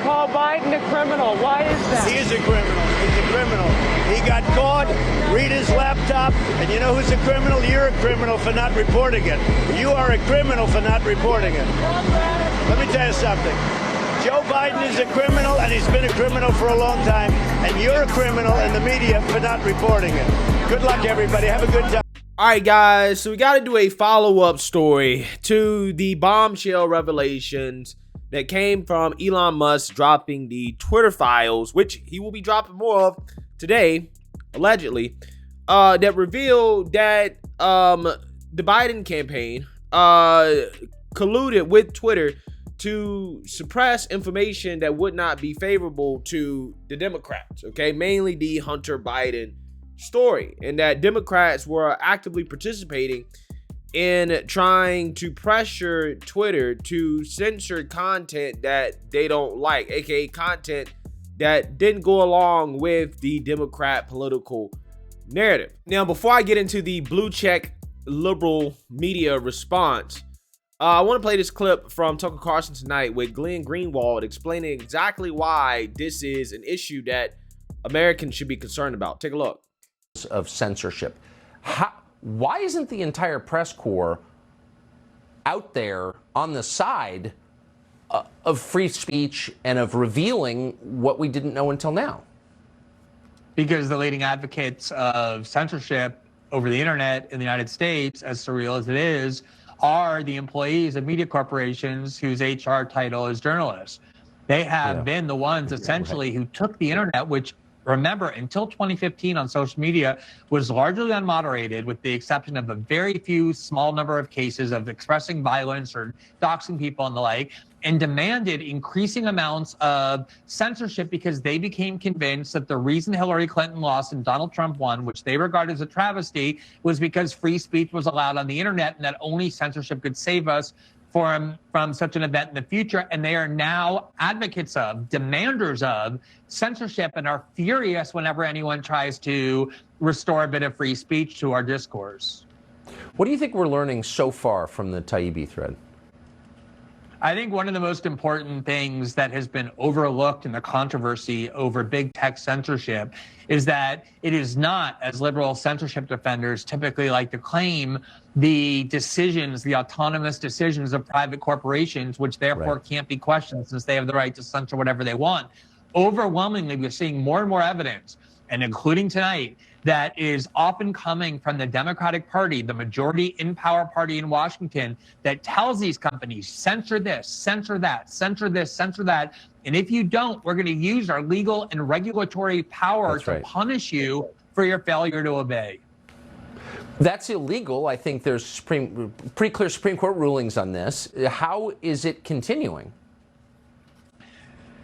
call Biden a criminal. Why is that? He is a criminal. He's a criminal. He got caught. Read his laptop. And you know who's a criminal? You're a criminal for not reporting it. You are a criminal for not reporting it. Let me tell you something. Joe Biden is a criminal, and he's been a criminal for a long time. And you're a criminal in the media for not reporting it. Good luck, everybody. Have a good time. All right, guys, so we got to do a follow-up story to the bombshell revelations that came from Elon Musk dropping the Twitter files, which he will be dropping more of today, allegedly, that revealed that the Biden campaign colluded with Twitter to suppress information that would not be favorable to the Democrats, okay? Mainly the Hunter Biden story, and that Democrats were actively participating in trying to pressure Twitter to censor content that they don't like, aka content that didn't go along with the Democrat political narrative. Now, before I get into the blue check liberal media response, I want to play this clip from Tucker Carlson tonight with Glenn Greenwald explaining exactly why this is an issue that Americans should be concerned about. Take a look. Of censorship. Why isn't the entire press corps out there on the side of free speech and of revealing what we didn't know until now? Because the leading advocates of censorship over the internet in the United States, as surreal as it is, are the employees of media corporations whose HR title is journalists. They have been the ones essentially who took the internet, which, remember, until 2015 on social media was largely unmoderated, with the exception of a very few small number of cases of expressing violence or doxing people and the like, and demanded increasing amounts of censorship because they became convinced that the reason Hillary Clinton lost and Donald Trump won, which they regard as a travesty, was because free speech was allowed on the internet and that only censorship could save us from such an event in the future. And they are now advocates of, demanders of censorship, and are furious whenever anyone tries to restore a bit of free speech to our discourse. What do you think we're learning so far from the Taibbi thread? I think one of the most important things that has been overlooked in the controversy over big tech censorship is that it is not, as liberal censorship defenders typically like to claim, the decisions, the autonomous decisions of private corporations, which therefore can't be questioned since they have the right to censor whatever they want. Overwhelmingly, we're seeing more and more evidence, and including tonight, that is often coming from the Democratic Party, the majority in power party in Washington, that tells these companies, censor this, censor that, censor this, censor that. And if you don't, we're going to use our legal and regulatory power to punish you for your failure to obey. That's illegal. I think there's pretty clear Supreme Court rulings on this. How is it continuing?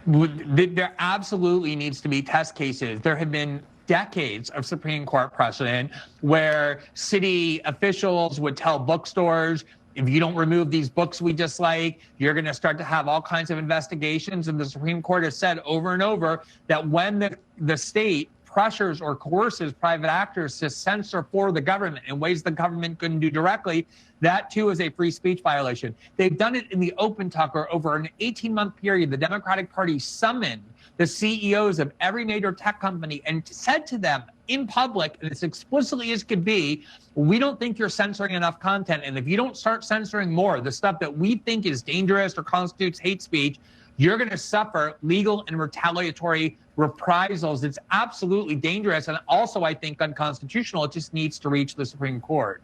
There absolutely needs to be test cases. There have been decades of Supreme Court precedent where city officials would tell bookstores, if you don't remove these books we dislike, you're going to start to have all kinds of investigations. And the Supreme Court has said over and over that when the state pressures or coerces private actors to censor for the government in ways the government couldn't do directly, that too is a free speech violation. They've done it in the open, Tucker. Over an 18-month period, the Democratic Party summoned the CEOs of every major tech company and said to them in public, and as explicitly as could be, we don't think you're censoring enough content. And if you don't start censoring more, the stuff that we think is dangerous or constitutes hate speech, you're going to suffer legal and retaliatory reprisals. It's absolutely dangerous. And also, I think, unconstitutional. It just needs to reach the Supreme Court.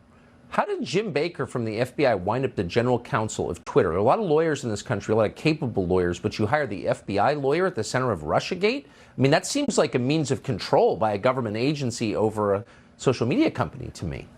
How did Jim Baker from the FBI wind up the general counsel of Twitter? There are a lot of lawyers in this country, a lot of capable lawyers, but you hire the FBI lawyer at the center of Russiagate? I mean, that seems like a means of control by a government agency over a social media company to me.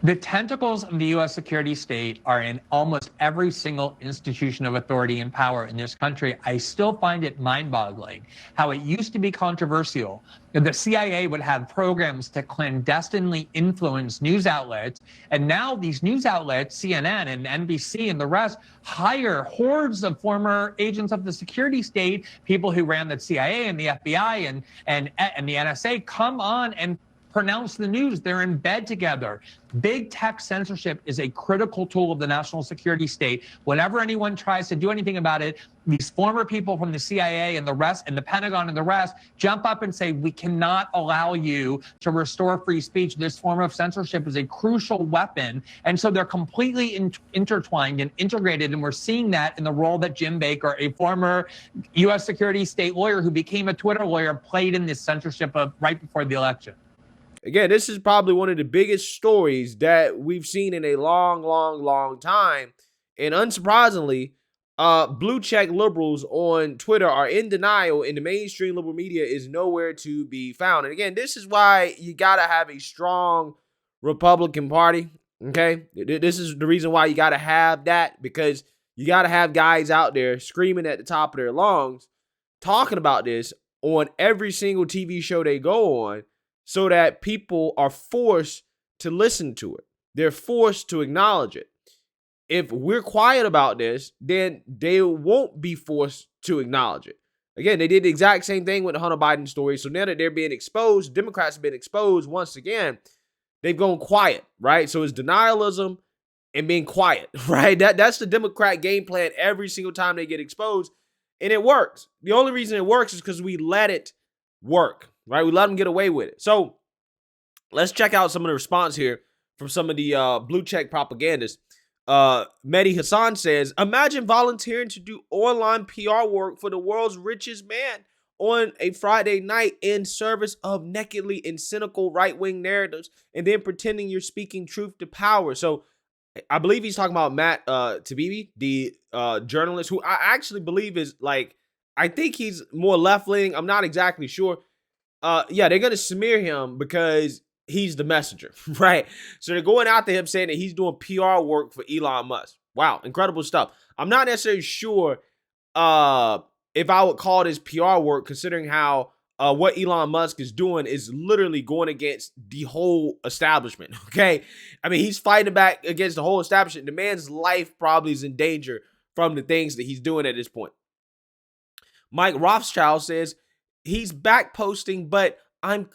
The tentacles of the U.S. security state are in almost every single institution of authority and power in this country. I still find it mind-boggling how it used to be controversial. The CIA would have programs to clandestinely influence news outlets, and now these news outlets, CNN and NBC and the rest, hire hordes of former agents of the security state, people who ran the CIA and the FBI and the NSA, come on and pronounce the news. They're in bed together. Big tech censorship is a critical tool of the national security state. Whenever anyone tries to do anything about it, these former people from the CIA and the rest, and the Pentagon and the rest, jump up and say, we cannot allow you to restore free speech. This form of censorship is a crucial weapon. And so they're completely intertwined and integrated. And we're seeing that in the role that Jim Baker, a former U.S. security state lawyer who became a Twitter lawyer, played in this censorship of right before the election. Again, this is probably one of the biggest stories that we've seen in a long time. And unsurprisingly, blue check liberals on Twitter are in denial, and the mainstream liberal media is nowhere to be found. And again, this is why you got to have a strong Republican Party. Okay, this is the reason why you got to have that, because you got to have guys out there screaming at the top of their lungs, talking about this on every single TV show they go on, so that people are forced to listen to it. They're forced to acknowledge it. If we're quiet about this, then they won't be forced to acknowledge it. Again, they did the exact same thing with the Hunter Biden story. So now that they're being exposed, Democrats have been exposed once again, they've gone quiet, right? So it's denialism and being quiet, right? That's the Democrat game plan every single time they get exposed, and it works. The only reason it works is because we let it work, right? We let them get away with it. So let's check out some of the response here from some of the blue check propagandists. Mehdi Hassan says, imagine volunteering to do online PR work for the world's richest man on a Friday night in service of nakedly and cynical right-wing narratives, and then pretending you're speaking truth to power. So I believe he's talking about Matt Taibbi, the journalist, who I actually believe is I think he's more left-leaning. I'm not exactly sure. Yeah, they're going to smear him because he's the messenger, right? So they're going out to him saying that he's doing PR work for Elon Musk. Wow, incredible stuff. I'm not necessarily sure if I would call this PR work, considering how what Elon Musk is doing is literally going against the whole establishment, okay? I mean, he's fighting back against the whole establishment. The man's life probably is in danger from the things that he's doing at this point. Mike Rothschild says, he's back posting, but I'm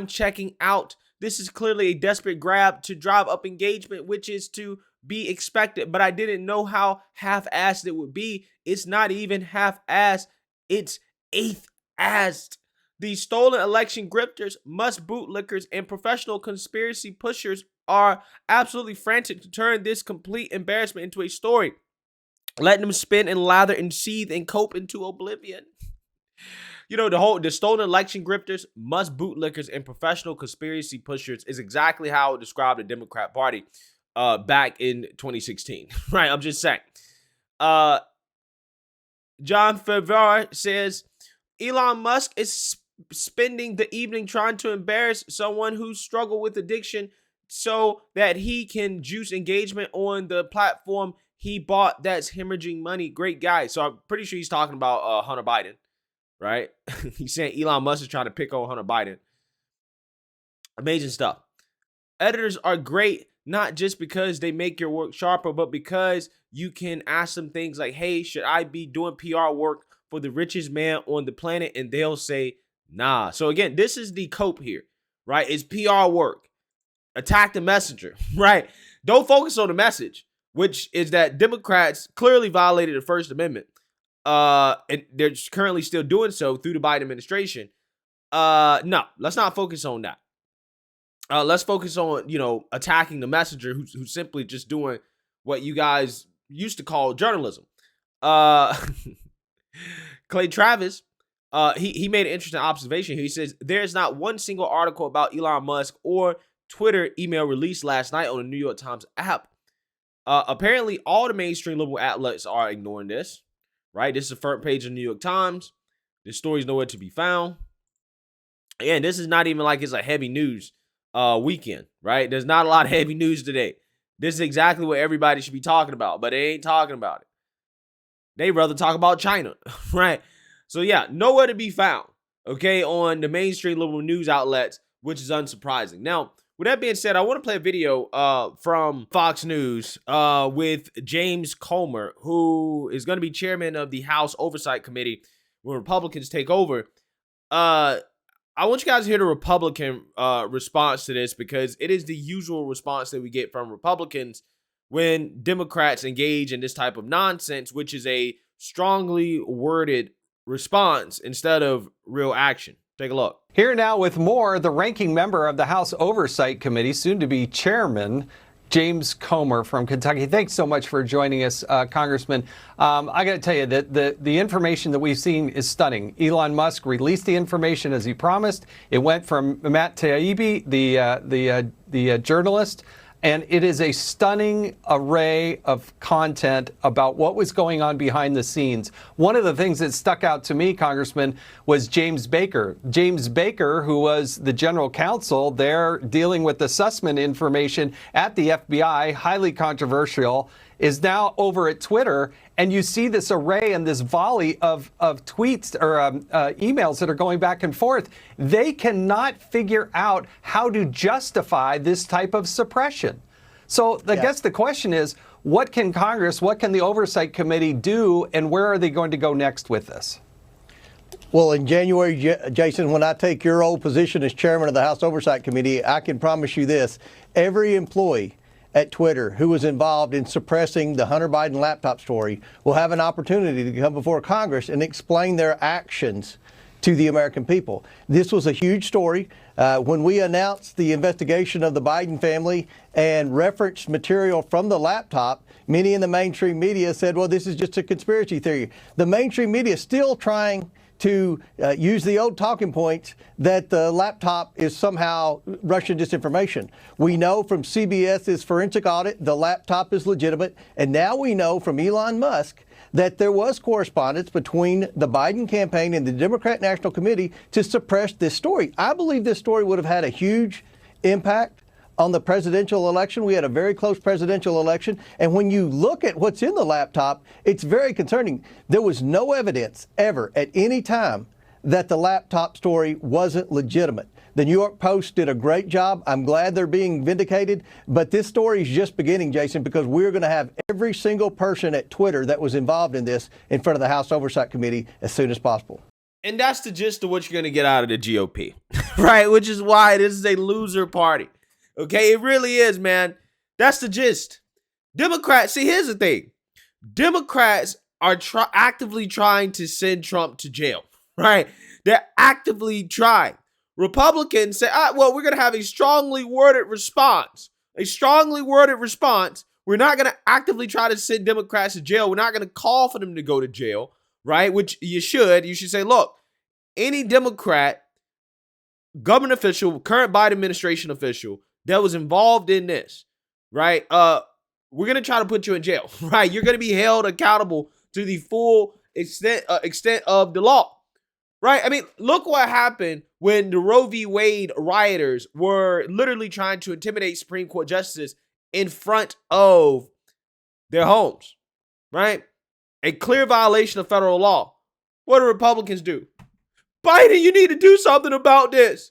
checking out. This is clearly a desperate grab to drive up engagement, which is to be expected, but I didn't know how half-assed it would be. It's not even half-assed, it's eighth-assed. These stolen election grifters, Musk bootlickers, and professional conspiracy pushers are absolutely frantic to turn this complete embarrassment into a story, letting them spin and lather and seethe and cope into oblivion. You know, the stolen election grifters, Musk bootlickers, and professional conspiracy pushers is exactly how it described the Democrat Party back in 2016, right? I'm just saying. John Favreau says, Elon Musk is spending the evening trying to embarrass someone who struggled with addiction so that he can juice engagement on the platform he bought that's hemorrhaging money. Great guy. So I'm pretty sure he's talking about Hunter Biden, right? He's saying Elon Musk is trying to pick on Hunter Biden. Amazing stuff. Editors are great, not just because they make your work sharper, but because you can ask them things like, hey, should I be doing PR work for the richest man on the planet? And they'll say, nah. So again, this is the cope here, right? It's PR work. Attack the messenger, right? Don't focus on the message, which is that Democrats clearly violated the First Amendment. And they're currently still doing so through the Biden administration. No, let's not focus on that. Let's focus on, attacking the messenger who's simply just doing what you guys used to call journalism. Clay Travis, he made an interesting observation. He says, there's not one single article about Elon Musk or Twitter email released last night on the New York Times app. Apparently, all the mainstream liberal outlets are ignoring this, right? This is the front page of the New York Times. This story's nowhere to be found. Again, this is not even like it's a heavy news weekend, right? There's not a lot of heavy news today. This is exactly what everybody should be talking about, but they ain't talking about it. They'd rather talk about China, right? So yeah, nowhere to be found, okay, on the mainstream liberal news outlets, which is unsurprising. Now, with that being said, I want to play a video from Fox News with James Comer, who is going to be chairman of the House Oversight Committee when Republicans take over. I I want you guys to hear the Republican response to this, because it is the usual response that we get from Republicans when Democrats engage in this type of nonsense, which is a strongly worded response instead of real action. Take a look. Here now with more, the ranking member of the House Oversight Committee, soon to be chairman, James Comer from Kentucky. Thanks so much for joining us, Congressman. I got to tell you that the information that we've seen is stunning. Elon Musk released the information as he promised. It went from Matt Taibbi, the journalist, and it is a stunning array of content about what was going on behind the scenes. One of the things that stuck out to me, Congressman, was James Baker. James Baker, who was the general counsel there dealing with the Sussman information at the FBI, highly controversial, is now over at Twitter. And you see this array and this volley of tweets or emails that are going back and forth. They cannot figure out how to justify this type of suppression. So I guess the question is, what can Congress, what can the Oversight Committee do, and where are they going to go next with this? Well, in January, Jason, when I take your old position as chairman of the House Oversight Committee, I can promise you this: every employee at Twitter who was involved in suppressing the Hunter Biden laptop story will have an opportunity to come before Congress and explain their actions to the American people. This was a huge story. When we announced the investigation of the Biden family and referenced material from the laptop, many in the mainstream media said, well, this is just a conspiracy theory. The mainstream media is still trying to use the old talking points that the laptop is somehow Russian disinformation. We know from CBS's forensic audit the laptop is legitimate, and now we know from Elon Musk that there was correspondence between the Biden campaign and the Democrat National Committee to suppress this story. I believe this story would have had a huge impact on the presidential election. We had a very close presidential election. And when you look at what's in the laptop, it's very concerning. There was no evidence ever at any time that the laptop story wasn't legitimate. The New York Post did a great job. I'm glad they're being vindicated. But this story is just beginning, Jason, because we're going to have every single person at Twitter that was involved in this in front of the House Oversight Committee as soon as possible. And that's the gist of what you're going to get out of the GOP, right? Which is why this is a loser party. Okay, it really is, man. That's the gist. Democrats, see, here's the thing. Democrats are actively trying to send Trump to jail, right? They're actively trying. Republicans say, well, we're going to have a strongly worded response. A strongly worded response. We're not going to actively try to send Democrats to jail. We're not going to call for them to go to jail, right? Which you should. You should say, look, any Democrat, government official, current Biden administration official that was involved in this, right? We're going to try to put you in jail, right? You're going to be held accountable to the full extent of the law, right? I mean, look what happened when the Roe v. Wade rioters were literally trying to intimidate Supreme Court justices in front of their homes, right? A clear violation of federal law. What do Republicans do? Biden, you need to do something about this.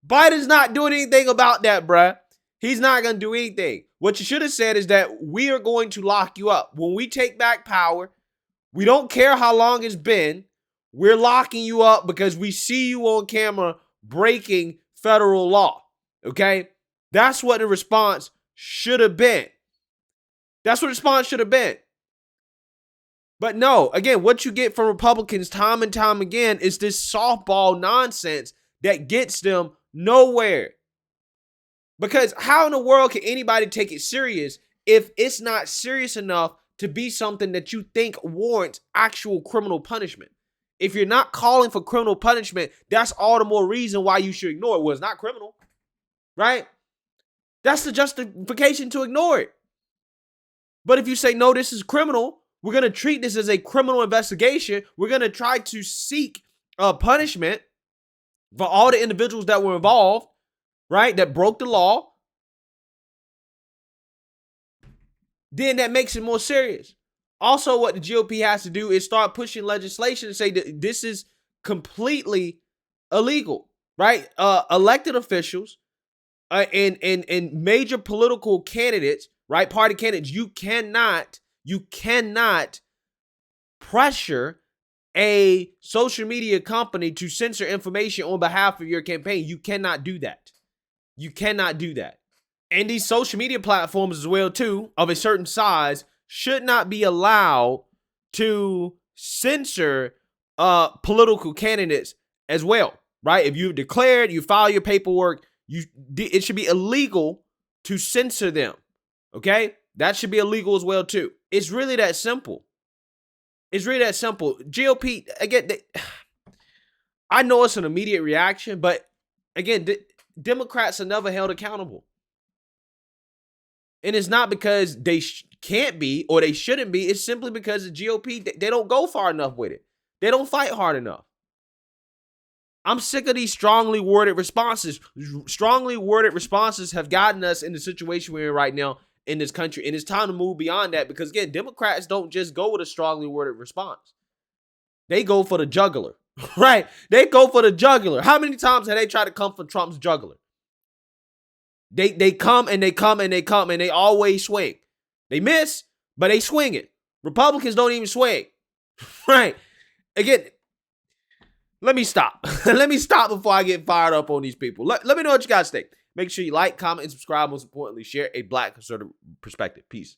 Biden's not doing anything about that, bruh. He's not going to do anything. What you should have said is that we are going to lock you up. When we take back power, we don't care how long it's been. We're locking you up because we see you on camera breaking federal law. Okay? That's what the response should have been. That's what the response should have been. But no, again, what you get from Republicans time and time again is this softball nonsense that gets them nowhere. Because how in the world can anybody take it serious if it's not serious enough to be something that you think warrants actual criminal punishment? If you're not calling for criminal punishment, that's all the more reason why you should ignore it. Well, it's not criminal, right? That's the justification to ignore it. But if you say, no, this is criminal, we're going to treat this as a criminal investigation, we're going to try to seek punishment for all the individuals that were involved, right, that broke the law, then that makes it more serious. Also, what the GOP has to do is start pushing legislation and say that this is completely illegal, right? Elected officials and major political candidates, right, party candidates, you cannot pressure a social media company to censor information on behalf of your campaign. You cannot do that. You cannot do that. And these social media platforms as well, too, of a certain size, should not be allowed to censor political candidates as well, right? If you've declared, you file your paperwork, it should be illegal to censor them, okay? That should be illegal as well, too. It's really that simple. It's really that simple. GOP, again, I know it's an immediate reaction, but again, Democrats are never held accountable. And it's not because they can't be or they shouldn't be. It's simply because the GOP, they don't go far enough with it. They don't fight hard enough. I'm sick of these strongly worded responses. Strongly worded responses have gotten us in the situation we're in right now in this country. And it's time to move beyond that because, again, Democrats don't just go with a strongly worded response. They go for the jugular, right? They go for the jugular. How many times have they tried to come for Trump's jugular? They come and they come and they come and they always swing. They miss, but they swing it. Republicans don't even swing, right? Again, let me stop. Let me stop before I get fired up on these people. Let me know what you guys think. Make sure you like, comment, and subscribe. Most importantly, share a Black conservative perspective. Peace.